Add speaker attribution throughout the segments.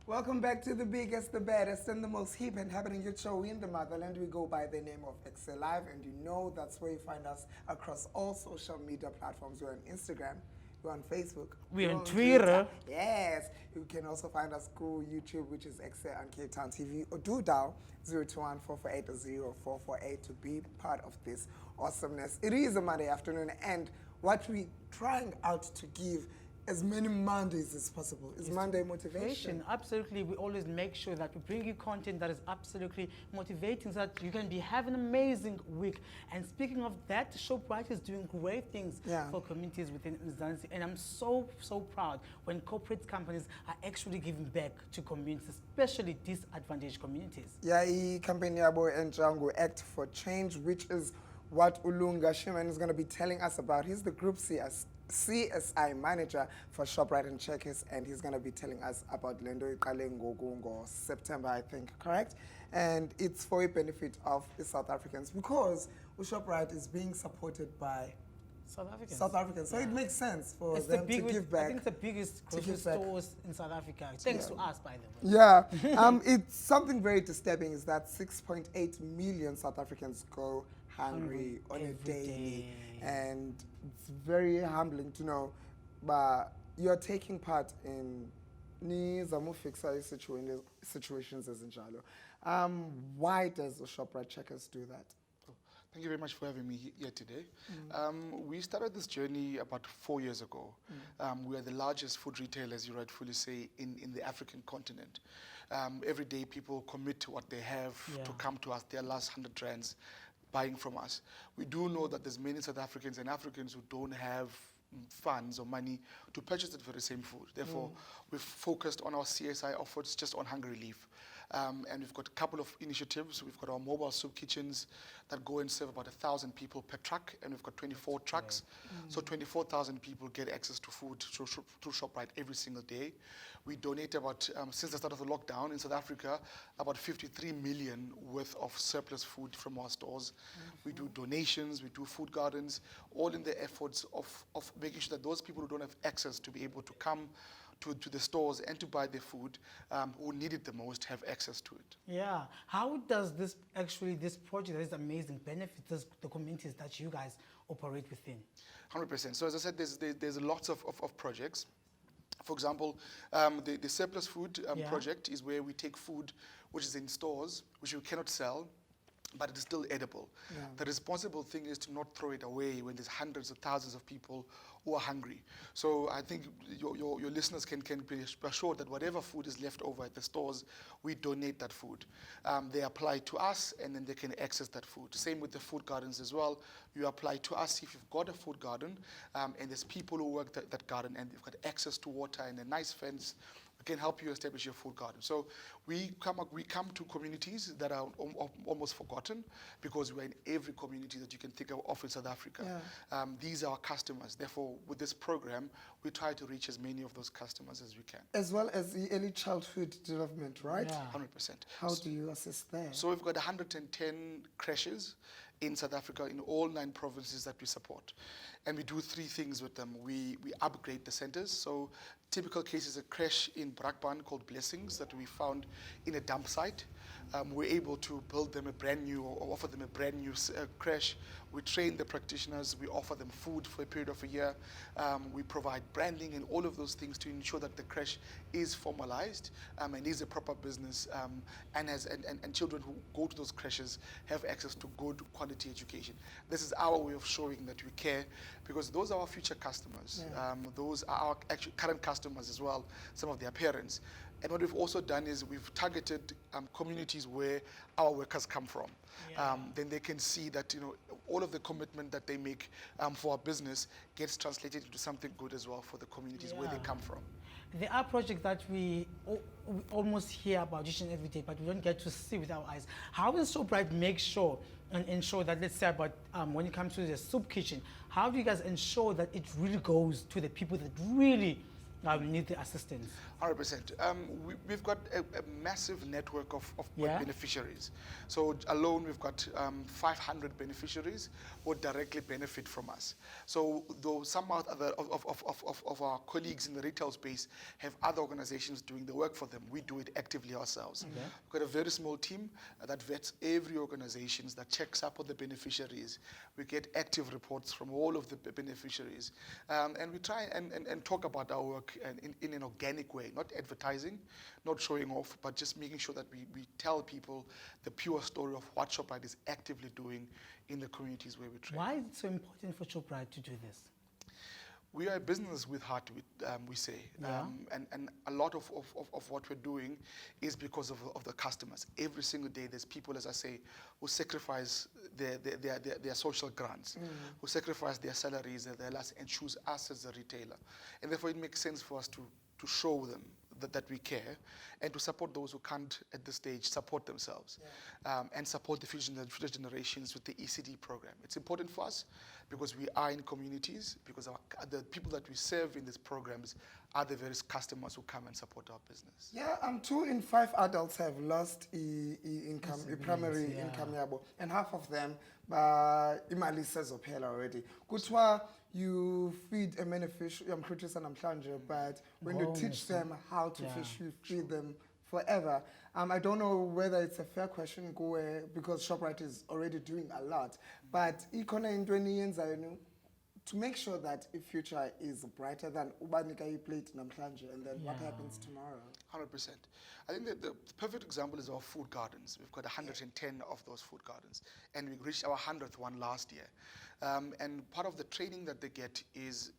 Speaker 1: Welcome back to the biggest, the baddest, and the most hip and happening hit show in the motherland. We go by the name of Excel Live, and you know that's where you find us across all social media platforms. We're on Instagram, we're on Facebook,
Speaker 2: We're on
Speaker 1: Twitter.
Speaker 2: Twitter.
Speaker 1: Yes, you can also find us through YouTube, which is Excel and Cape Town TV, or do dial 021 448 to be part of this awesomeness. It is a Monday afternoon, and what we're trying out to give as many Mondays as possible is Monday motivation.
Speaker 2: Absolutely. We always make sure that we bring you content that is absolutely motivating so that you can be having an amazing week. And speaking of that, Shoprite is doing great things for communities within Mzansi. And I'm so proud when corporate companies are actually giving back to communities, especially disadvantaged communities.
Speaker 1: Yeah, I company yabo Entrango Act for Change, which is what Lunga Schoeman is going to be telling us about. He's the Group CSI Manager for Shoprite and Checkers, and he's going to be telling us about Lendo Iqale September, I think, correct? And it's for a benefit of the South Africans because Shoprite is being supported by
Speaker 2: South Africans.
Speaker 1: So it makes sense for them to give back.
Speaker 2: I think it's the biggest grocery stores in South Africa, thanks to us, by the way.
Speaker 1: Yeah, it's something very disturbing is that 6.8 million South Africans go hungry on a daily, and it's very humbling to know. But you're taking part in situations as injalo. Why does the Shoprite Checkers do that?
Speaker 3: Thank you very much for having me here today. We started this journey about 4 years ago. We are the largest food retailer, as you rightfully say, in the African continent. Every day people commit to what they have to come to us, their last 100 rands buying from us. We do know that there's many South Africans and Africans who don't have funds or money to purchase the very same food. Therefore, we've focused on our CSI efforts just on hunger relief. And we've got a couple of initiatives. We've got our mobile soup kitchens that go and serve about 1,000 people per truck, and we've got 24 trucks. So 24,000 people get access to food through ShopRite every single day. We donate about, since the start of the lockdown in South Africa, about 53 million worth of surplus food from our stores. We do donations, we do food gardens, all in the efforts of making sure that those people who don't have access to be able to come to the stores and to buy their food, who need it the most, have access to it.
Speaker 2: Yeah. How does this project, this amazing benefit the communities that you guys operate within?
Speaker 3: 100%. So as I said, there's lots of projects. For example, the surplus food project is where we take food which is in stores, which we cannot sell, but it is still edible. The responsible thing is to not throw it away when there's hundreds of thousands of people who are hungry. So I think your listeners can be assured that whatever food is left over at the stores, we donate that food. They apply to us, and then they can access that food. Same with the food gardens as well. You apply to us if you've got a food garden, and there's people who work that garden, and they've got access to water and a nice fence. We can help you establish your food garden. So we come to communities that are almost forgotten, because we're in every community that you can think of in South Africa. These are our customers. Therefore, with this program, we try to reach as many of those customers as we can.
Speaker 1: As well as the early childhood development, right?
Speaker 3: 100%.
Speaker 1: How do you assist there?
Speaker 3: So we've got 110 creches in South Africa, in all 9 provinces that we support. And we do 3 things with them. We upgrade the centers. So typical case is a creche in Brakpan called Blessings that we found in a dump site. We're able to build them a brand new, or offer them a brand new creche. We train the practitioners. We offer them food for a period of a year. We provide branding and all of those things to ensure that the creche is formalized and is a proper business, and children who go to those creches have access to good quality education. This is our way of showing that we care, because those are our future customers. Those are our actual current customers as well, some of their parents. And what we've also done is we've targeted communities where our workers come from. Then they can see that all of the commitment that they make for our business gets translated into something good as well for the communities where they come from.
Speaker 2: There are projects that we almost hear about each and every day, but we don't get to see with our eyes. How does Shoprite make sure and ensure that, let's say about when it comes to the soup kitchen, how do you guys ensure that it really goes to the people that really I will need the assistance.
Speaker 3: 100%. We've got a massive network of
Speaker 2: Yeah.
Speaker 3: beneficiaries. So alone, we've got 500 beneficiaries who directly benefit from us. So though some of our colleagues in the retail space have other organizations doing the work for them, we do it actively ourselves.
Speaker 2: Okay.
Speaker 3: We've got a very small team that vets every organization, that checks up on the beneficiaries. We get active reports from all of the beneficiaries. And we try and talk about our work in an organic way, not advertising, not showing off, but just making sure that we tell people the pure story of what ShopRite is actively doing in the communities where we trade.
Speaker 2: Why is it so important for ShopRite to do this?
Speaker 3: We are a business with heart, we say.
Speaker 2: Yeah.
Speaker 3: And a lot of what we're doing is because of the customers. Every single day, there's people, as I say, who sacrifice their social grants, who sacrifice their salaries and their lives and choose us as a retailer. And therefore, it makes sense for us to show them that we care, and to support those who can't at this stage support themselves, and support the future generations with the ECD program. It's important for us because we are in communities, because the people that we serve in these programs are the various customers who come and support our business.
Speaker 1: Yeah, 2 in 5 adults have lost income, primary income yabo, and half of them imali sezophela already. Kuthiwa you feed a beneficiary, but when you teach them how to fish, you feed them forever. I don't know whether it's a fair question, because ShopRite is already doing a lot, but to make sure that the future is brighter than ubanika plate namhlanje, and then what happens tomorrow?
Speaker 3: 100%. I think that the perfect example is our food gardens. We've got 110 of those food gardens, and we reached our 100th one last year. And part of the training that they get is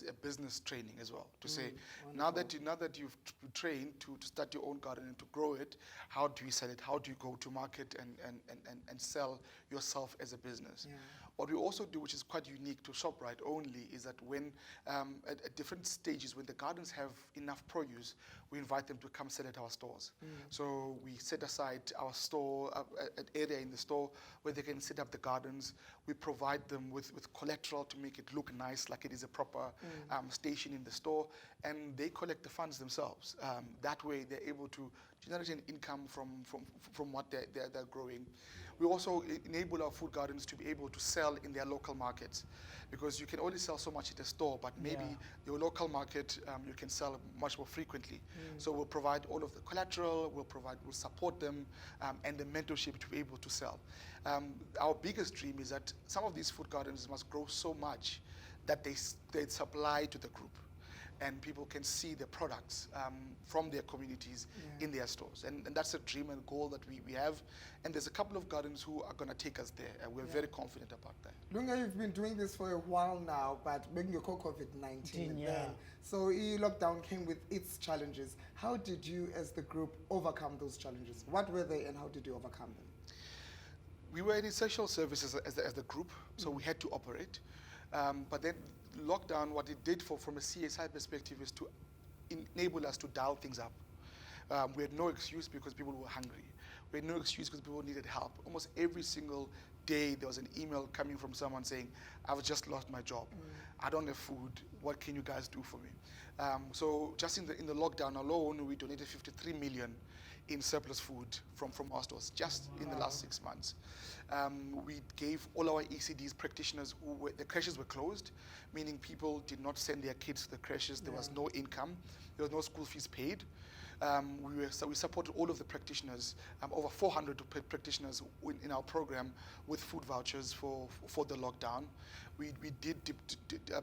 Speaker 3: a business training as well, to say, now that you've trained to start your own garden and to grow it, how do you sell it? How do you go to market and sell yourself as a business? What we also do, which is quite unique to ShopRite only, is that when at different stages, when the gardens have enough produce, we invite them to come sell at our stores. So we set aside our store, an area in the store where they can set up the gardens. We provide them with collateral to make it look nice, like it is a proper station in the store, and they collect the funds themselves. That way, they're able to generate an income from what they're growing. We also enable our food gardens to be able to sell in their local markets, because you can only sell so much at a store, but maybe your local market you can sell much more frequently. So we'll provide all of the collateral, we'll support them, and the mentorship to be able to sell. Our biggest dream is that some of these food gardens must grow so much that they supply to the group, and people can see the products from their communities in their stores. And that's a dream and goal that we have. And there's a couple of gardens who are going to take us there, and we're very confident about that.
Speaker 1: Lunga, you've been doing this for a while now, but making your COVID-19 then. So lockdown came with its challenges. How did you as the group overcome those challenges? What were they and how did you overcome them?
Speaker 3: We were in essential services as the group, so we had to operate. But then lockdown, what it did from a CSI perspective is to enable us to dial things up. We had no excuse because people were hungry. We had no excuse because people needed help. Almost every single day there was an email coming from someone saying, I've just lost my job. I don't have food. What can you guys do for me? So just in the lockdown alone, we donated 53 million in surplus food from our stores, just in the last 6 months. We gave all our ECDs practitioners the creches were closed, meaning people did not send their kids to the creches. There was no income. There was no school fees paid. We supported all of the practitioners, over 400 practitioners in our program with food vouchers for the lockdown. We did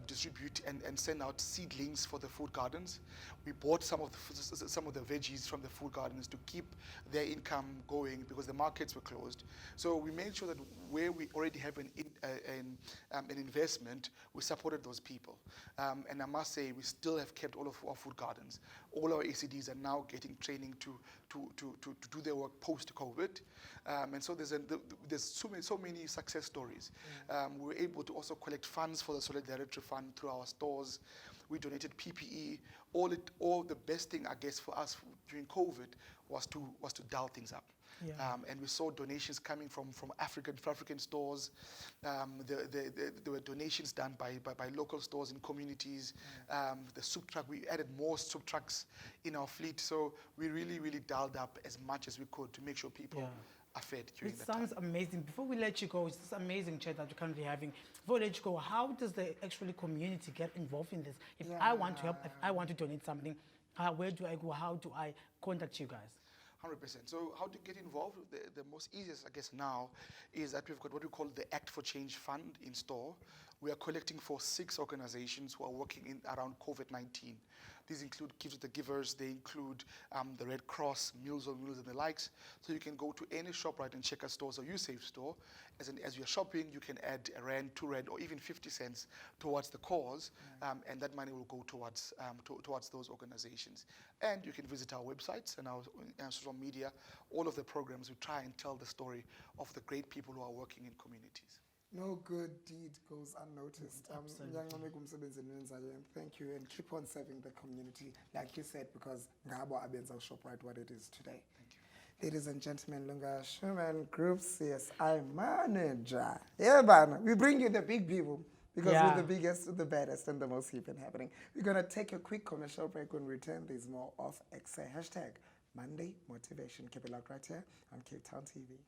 Speaker 3: distribute and send out seedlings for the food gardens. We bought some of the veggies from the food gardens to keep their income going because the markets were closed. So we made sure that where we already have an investment, we supported those people. And I must say, we still have kept all of our food gardens. All our ACDs are now getting training to do their work post-COVID. And so there's so many success stories. We were able to also collect funds for the Solidarity Fund through our stores. We donated PPE. All the best thing, I guess, for us during COVID was to dial things up. And we saw donations coming from African stores. There were donations done by local stores in communities. The soup truck, we added more soup trucks in our fleet. So we really dialed up as much as we could to make sure people are fed during that time.
Speaker 2: It sounds amazing. Before we let you go, it's this amazing chat that we're currently having. Before we let you go, how does the actually community get involved in this? If I want to help, if I want to donate something, where do I go? How do I contact you guys?
Speaker 3: 100%. So how to get involved? The most easiest, I guess, now is that we've got what we call the Act for Change Fund in store. We are collecting for 6 organizations who are working around COVID-19. These include Give to the Givers, they include the Red Cross, Meals on Wheels and the likes. So you can go to any ShopRite and Checker stores or USAfe store. As you're shopping, you can add a rand, 2 rand, or even 50 cents towards the cause, and that money will go towards those organizations. And you can visit our websites and our social media. All of the programs, we try and tell the story of the great people who are working in communities.
Speaker 1: No good deed goes unnoticed. Thank you, and keep on serving the community, like you said, because Ngabo Abenza ShopRite what it is today.
Speaker 3: Thank you.
Speaker 1: Ladies and gentlemen, Lunga Schoeman, Group CSI Manager. Yeah, man, we bring you the big people because we're the biggest, the baddest, and the most hip and happening. We're going to take a quick commercial break. When we return, there's more of XA. #Monday Motivation. Keep it locked right here on Cape Town TV.